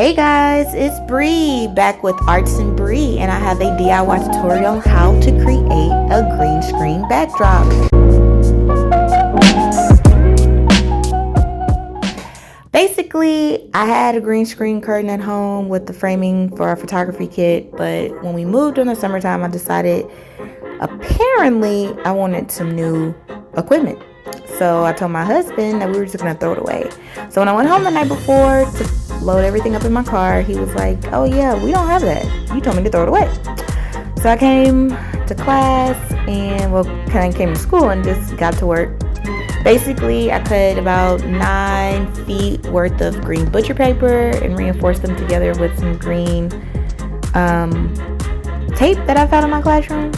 Hey guys, it's Bree back with Arts and Bree, and I have a DIY tutorial on how to create a green screen backdrop. Basically, I had a green screen curtain at home with the framing for our photography kit, but when we moved in the summertime, I decided apparently I wanted some new equipment. So I told my husband that we were just gonna throw it away. So when I went home the night before to load everything up in my car, he was like, "Oh yeah, we don't have that. You told me to throw it away." So I came to class and kind of came to school and just got to work. Basically, I cut about 9 feet worth of green butcher paper and reinforced them together with some green tape that I found in my classroom.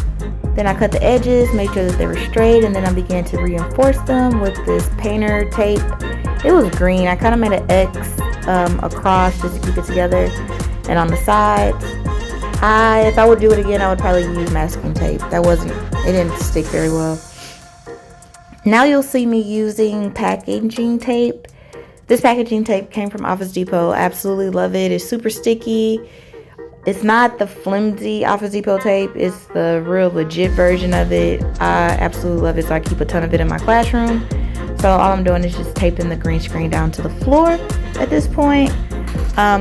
Then I cut the edges, made sure that they were straight, and then I began to reinforce them with this painter tape. It was green. I kind of made an X across just to keep it together, and on the sides, if I would do it again, I would probably use masking tape. It didn't stick very well. Now you'll see me using packaging tape. This packaging tape came from Office Depot. I absolutely love it. It's super sticky. It's not the flimsy Office Depot tape. It's the real legit version of it. I absolutely love it, so I keep a ton of it in my classroom. So all I'm doing is just taping the green screen down to the floor at this point,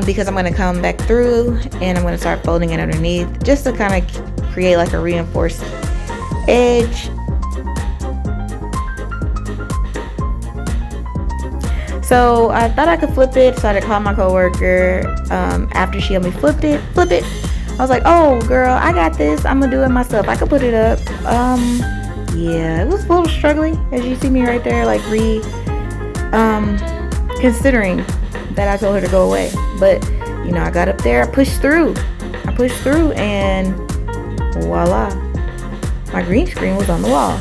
because I'm going to come back through and I'm going to start folding it underneath just to kind of create like a reinforced edge. So I thought I could flip it, so I had to call my coworker after she helped me flip it. I was like, "Oh girl, I got this. I'm gonna do it myself. I could put it up." Yeah, it was a little struggling, as you see me right there, like considering that I told her to go away. But I got up there, I pushed through, and voila, my green screen was on the wall.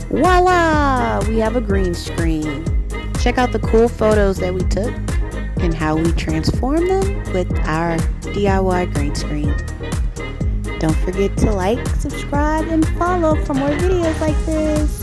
Voila! We have a green screen. Check out the cool photos that we took and how we transformed them with our DIY green screen. Don't forget to like, subscribe, and follow for more videos like this.